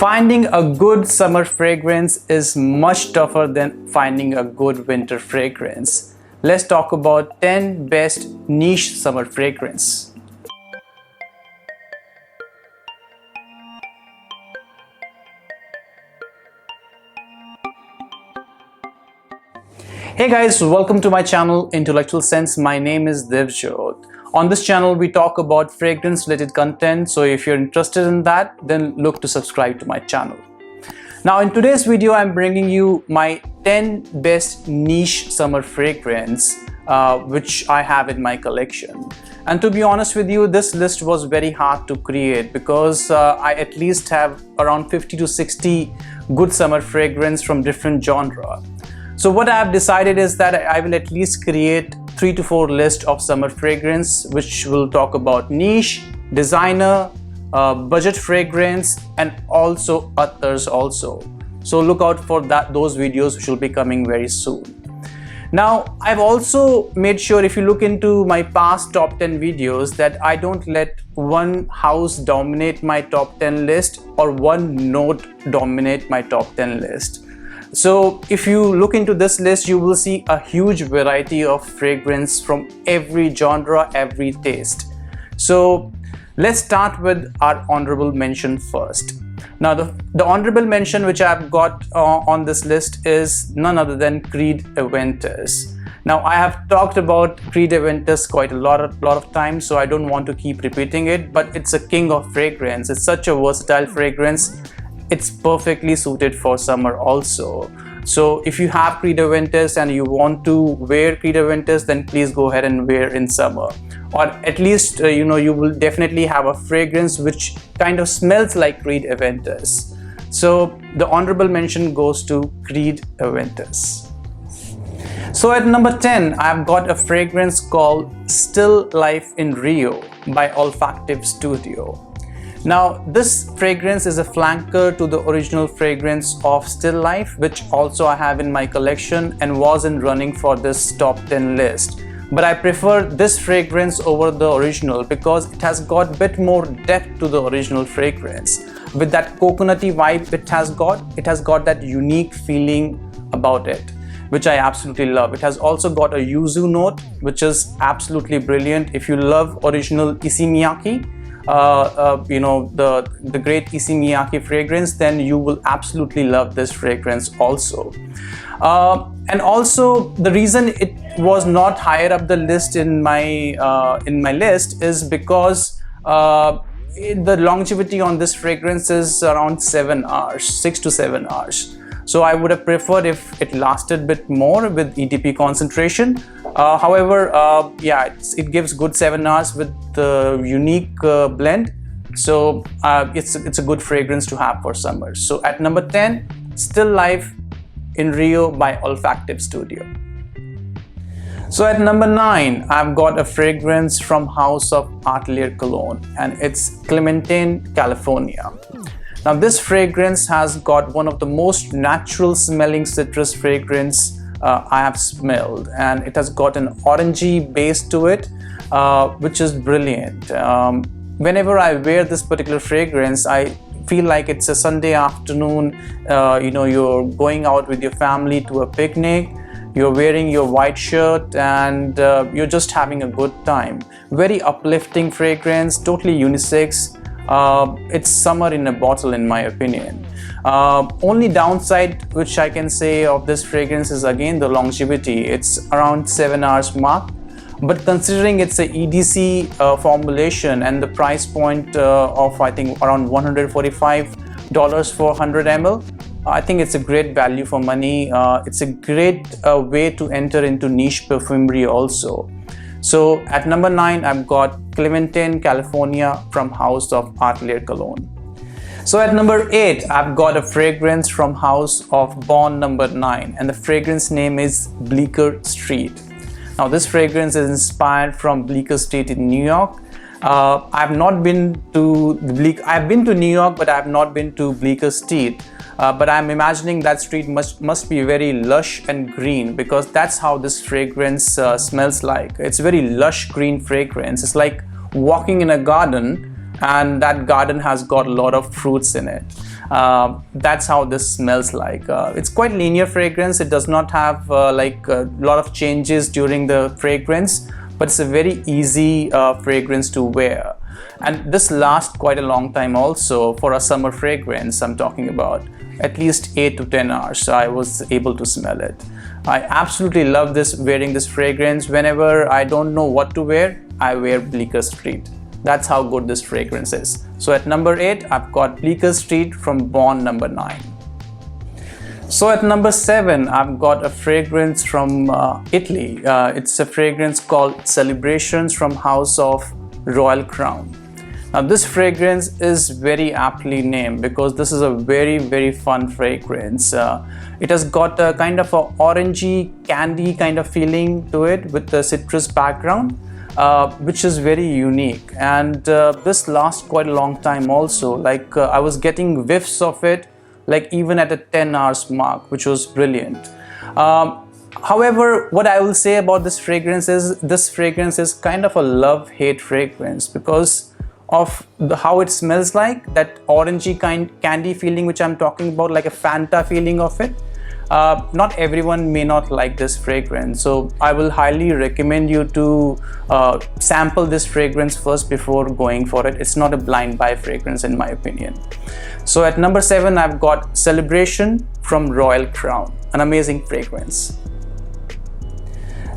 Finding a good summer fragrance is much tougher than finding a good winter fragrance. Let's talk about 10 best niche summer fragrance. Hey guys, welcome to my channel Intellectual Sense. My name is Divjot. On this channel we talk about fragrance related content, so if you're interested in that, then look to subscribe to my channel. Now in today's video I'm bringing you my 10 best niche summer fragrance which I have in my collection. And to be honest with you, this list was very hard to create because I at least have around 50 to 60 good summer fragrance from different genre. So what I have decided is that I will at least create 3 to 4 lists of summer fragrance which will talk about niche, designer, budget fragrance, and also Attars also. So look out for those videos which will be coming very soon. Now I've also made sure, if you look into my past top 10 videos, that I don't let one house dominate my top 10 list or one note dominate my top 10 list. So if you look into this list, you will see a huge variety of fragrance from every genre, every taste. So let's start with our honorable mention first. Now the honorable mention which I've got on this list is none other than Creed Aventus. Now I have talked about Creed Aventus quite a lot of times, so I don't want to keep repeating it, but it's a king of fragrance. It's such a versatile fragrance. It's perfectly suited for summer also. So if you have Creed Aventus and you want to wear Creed Aventus, then please go ahead and wear in summer. Or at least you will definitely have a fragrance which kind of smells like Creed Aventus. So the honorable mention goes to Creed Aventus. So at number 10, I've got a fragrance called Still Life in Rio by Olfactive Studio. Now this fragrance is a flanker to the original fragrance of Still Life, which also I have in my collection and was in running for this top 10 list. But I prefer this fragrance over the original because it has got a bit more depth to the original fragrance. With that coconutty vibe it has got that unique feeling about it, which I absolutely love. It has also got a yuzu note, which is absolutely brilliant. If you love original Issey Miyake, the great Issey Miyake fragrance, then you will absolutely love this fragrance also. And also the reason it was not higher up the list in my list is because the longevity on this fragrance is around 7 hours, 6 to 7 hours. So I would have preferred if it lasted a bit more with ETP concentration. However, it gives good 7 hours with the unique blend. So it's a good fragrance to have for summer. So at number 10, Still Life in Rio by Olfactive Studio. So at number 9, I've got a fragrance from House of Atelier cologne, and it's Clementine California. Now this fragrance has got one of the most natural smelling citrus fragrance I have smelled, and it has got an orangey base to it, which is brilliant. Whenever I wear this particular fragrance, I feel like it's a Sunday afternoon. You're going out with your family to a picnic, you're wearing your white shirt, and you're just having a good time. Very uplifting fragrance, totally unisex. It's summer in a bottle in my opinion. Only downside which I can say of this fragrance is again the longevity. It's around 7 hours mark, but considering it's a EDC formulation and the price point of I think around $145 for 100 ml, I think it's a great value for money. It's a great way to enter into niche perfumery also. So at number 9, I've got Clementine California from House of Atelier cologne. So at number 8, I've got a fragrance from House of Bond number 9, and the fragrance name is Bleecker Street. Now this fragrance is inspired from Bleecker Street in New York. I've been to New York, but I have not been to Bleecker Street. But I'm imagining that street must be very lush and green, because that's how this fragrance smells like. It's very lush green fragrance. It's like walking in a garden and that garden has got a lot of fruits in it. That's how this smells like. It's quite linear fragrance. It does not have like a lot of changes during the fragrance, but it's a very easy fragrance to wear. And this lasts quite a long time also. For a summer fragrance, I'm talking about at least 8 to 10 hours. So I was able to smell it. I absolutely love this, wearing this fragrance. Whenever I don't know what to wear, I wear Bleecker Street. That's how good this fragrance is. So at number 8, I've got Bleecker Street from Bond number 9. So at number 7, I've got a fragrance from Italy. It's a fragrance called Celebrations from House of Royal Crown. Now this fragrance is very aptly named because this is a very fun fragrance. It has got a kind of a orangey candy kind of feeling to it with the citrus background, which is very unique, and this lasts quite a long time also. Like I was getting whiffs of it like even at a 10 hours mark, which was brilliant. However, what I will say about this fragrance is kind of a love-hate fragrance because of how it smells like, that orangey candy feeling which I'm talking about, like a Fanta feeling of it. Not everyone may not like this fragrance, so I will highly recommend you to sample this fragrance first before going for it. It's not a blind buy fragrance in my opinion. So at number 7, I've got Celebration from Royal Crown, an amazing fragrance.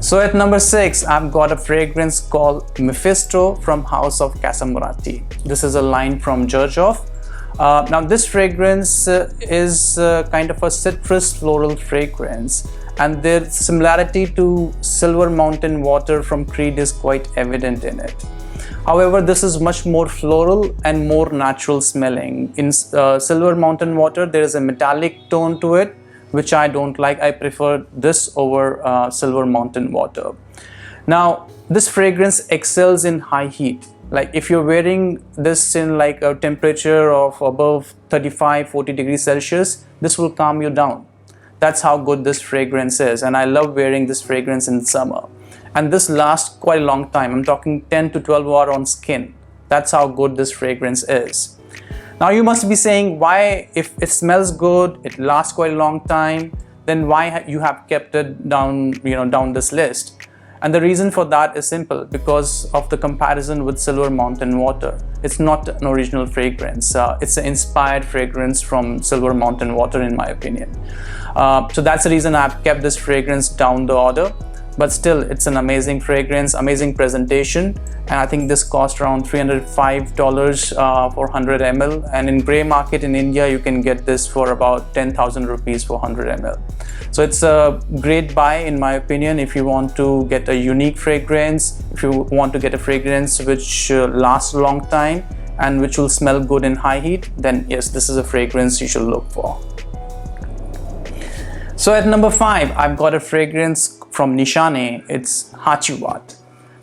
So at number 6, I've got a fragrance called Mefisto from House of Casamorati. This is a line from Xerjoff. Now this fragrance is kind of a citrus floral fragrance, and their similarity to Silver Mountain Water from Creed is quite evident in it. However, this is much more floral and more natural smelling. In Silver Mountain Water, there is a metallic tone to it, which I don't like. I prefer this over Silver Mountain Water. Now, this fragrance excels in high heat. Like if you're wearing this in like a temperature of above 35-40 degrees Celsius, this will calm you down. That's how good this fragrance is, and I love wearing this fragrance in summer. And this lasts quite a long time. I'm talking 10 to 12 hours on skin. That's how good this fragrance is. Now you must be saying, why, if it smells good, it lasts quite a long time, then why you have kept it down, down this list? And the reason for that is simple, because of the comparison with Silver Mountain Water. It's not an original fragrance. It's an inspired fragrance from Silver Mountain Water in my opinion. So that's the reason I've kept this fragrance down the order. But still, it's an amazing fragrance, amazing presentation, and I think this cost around $305 for 100 ml, and in grey market in India you can get this for about 10,000 rupees for 100 ml. So it's a great buy in my opinion if you want to get a unique fragrance, if you want to get a fragrance which lasts a long time and which will smell good in high heat, then yes, this is a fragrance you should look for. So at number 5, I've got a fragrance from Nishane. It's Hacivat.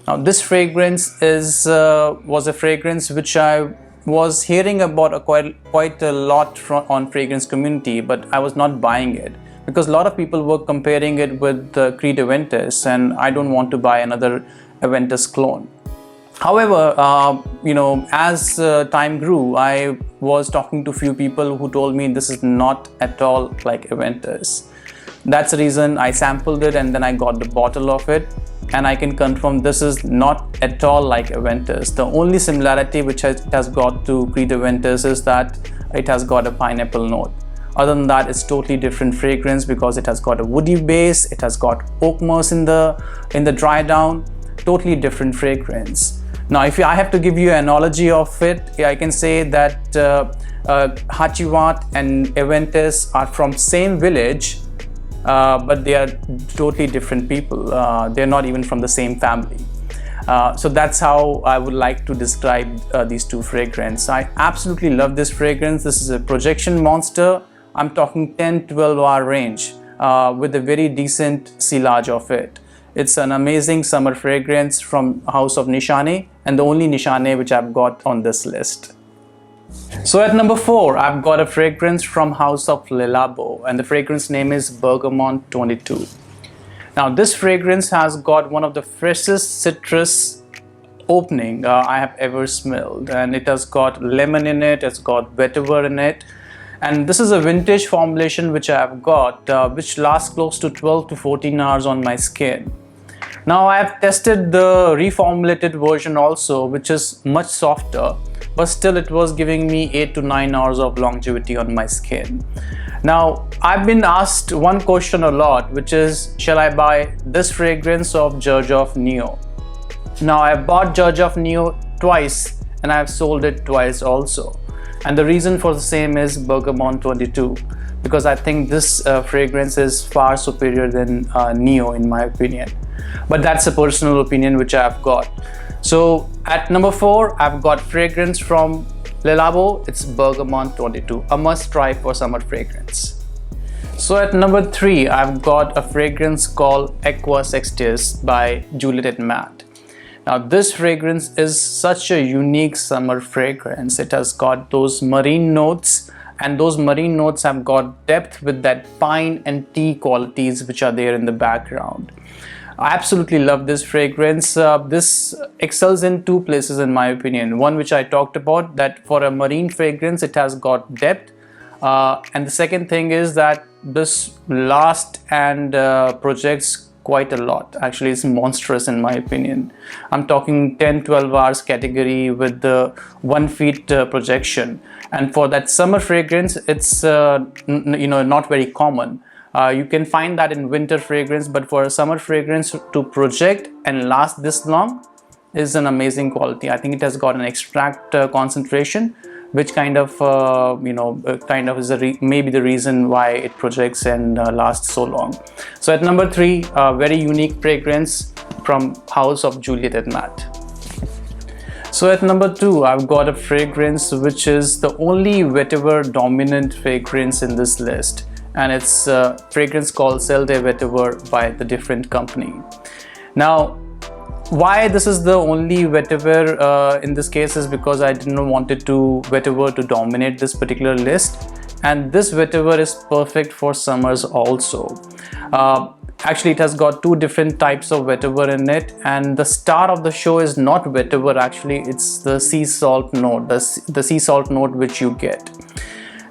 Now this fragrance was a fragrance which I was hearing about quite a lot on fragrance community, but I was not buying it because a lot of people were comparing it with Creed Aventus, and I don't want to buy another Aventus clone. However, as time grew, I was talking to a few people who told me this is not at all like Aventus. That's the reason I sampled it and then I got the bottle of it, and I can confirm this is not at all like Aventus. The only similarity which it has got to Creed Aventus is that it has got a pineapple note. Other than that, it's totally different fragrance because it has got a woody base, it has got oak moss in the dry down, totally different fragrance. Now, if I have to give you an analogy of it, I can say that Hacivat and Aventus are from same village, but they are totally different people. They're not even from the same family. So that's how I would like to describe these two fragrances. I absolutely love this fragrance. This is a projection monster. I'm talking 10-12 hour range with a very decent sillage of it. It's an amazing summer fragrance from House of Nishane, and the only Nishane which I've got on this list. So at number 4, I've got a fragrance from House of Labo, and the fragrance name is Bergamote 22. Now this fragrance has got one of the freshest citrus opening I have ever smelled, and it has got lemon in it, it's got vetiver in it. And this is a vintage formulation which I have got, which lasts close to 12 to 14 hours on my skin. Now I have tested the reformulated version also, which is much softer, but still it was giving me 8 to 9 hours of longevity on my skin. Now I've been asked one question a lot, which is, shall I buy this fragrance of Xerjoff Neo? Now I have bought Xerjoff Neo twice and I have sold it twice also. And the reason for the same is Bergamote 22, because I think this fragrance is far superior than Neo in my opinion. But that's a personal opinion which I've got. So at number 4, I've got fragrance from labo. It's Bergamote 22, a must try for summer fragrance. So at number 3, I've got a fragrance called Aqua Sextius by Juliet Matte. Now this fragrance is such a unique summer fragrance. It has got those marine notes, and those marine notes have got depth with that pine and tea qualities which are there in the background. I absolutely love this fragrance. This excels in 2 places in my opinion. One which I talked about, that for a marine fragrance it has got depth, and the second thing is that this lasts and projects quite a lot. Actually, it's monstrous in my opinion. I'm talking 10-12 hours category with the 1 feet projection, and for that summer fragrance it's not very common. You can find that in winter fragrance, but for a summer fragrance to project and last this long is an amazing quality. I think it has got an extract concentration which kind of is maybe the reason why it projects and lasts so long. So at number 3, a very unique fragrance from house of Juliet Matte. So at number 2, I've got a fragrance which is the only vetiver dominant fragrance in this list, and it's a fragrance called Cell de Vetiver by the different company. Now why this is the only vetiver in this case is because I didn't want vetiver to dominate this particular list, and this vetiver is perfect for summers also. Actually, it has got 2 different types of vetiver in it, and the star of the show is not vetiver. Actually, it's the sea salt note, the sea salt note which you get.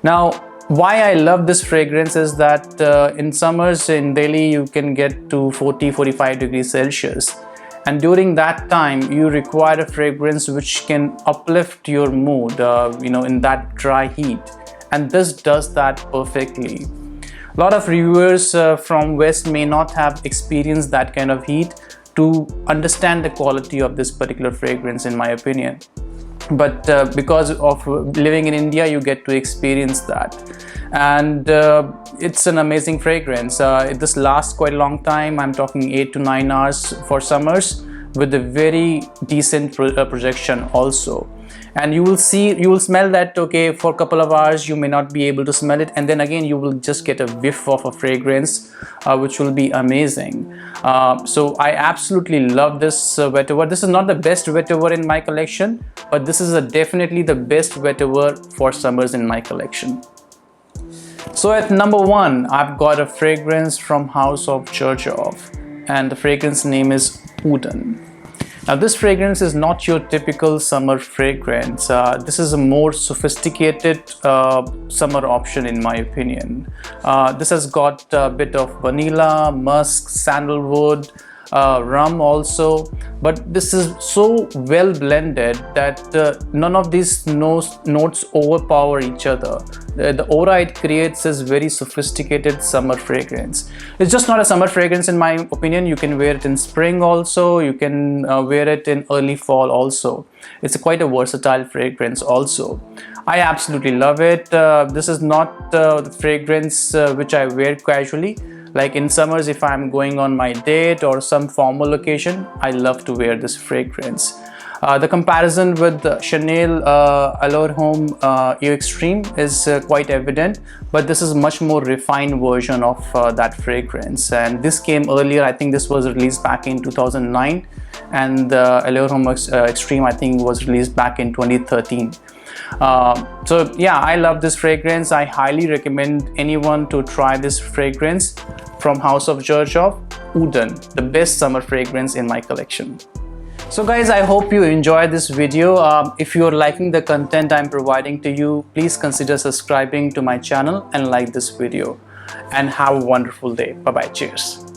Now why I love this fragrance is that in summers in Delhi you can get to 40-45 degrees Celsius. And during that time you require a fragrance which can uplift your mood in that dry heat, and this does that perfectly. A lot of reviewers from West may not have experienced that kind of heat to understand the quality of this particular fragrance in my opinion, but because of living in India you get to experience that. And it's an amazing fragrance. This lasts quite a long time. I'm talking 8 to 9 hours for summers with a very decent projection also. And you will smell that, okay, for a couple of hours you may not be able to smell it, and then again you will just get a whiff of a fragrance which will be amazing. So I absolutely love this vetiver. This is not the best vetiver in my collection, but this is definitely the best vetiver for summers in my collection. So at number 1, I've got a fragrance from house of Xerjoff, and the fragrance name is Uden. Now this fragrance is not your typical summer fragrance. This is a more sophisticated summer option in my opinion. This has got a bit of vanilla, musk, sandalwood, rum also, but this is so well blended that none of these notes overpower each other. The aura it creates is very sophisticated summer fragrance. It's just not a summer fragrance in my opinion. You can wear it in spring also, you can wear it in early fall also. It's quite a versatile fragrance also. I absolutely love it. This is not the fragrance which I wear casually. Like in summers, if I'm going on my date or some formal occasion, I love to wear this fragrance. The comparison with the Chanel Allure Homme Eau Extreme is quite evident, but this is much more refined version of that fragrance. And this came earlier. I think this was released back in 2009, and the Allure Homme Extreme I think was released back in 2013. So yeah, I love this fragrance. I highly recommend anyone to try this fragrance from House of Xerjoff, Uden, the best summer fragrance in my collection. So guys, I hope you enjoyed this video. If you're liking the content I'm providing to you, please consider subscribing to my channel and like this video. And have a wonderful day. Bye bye. Cheers.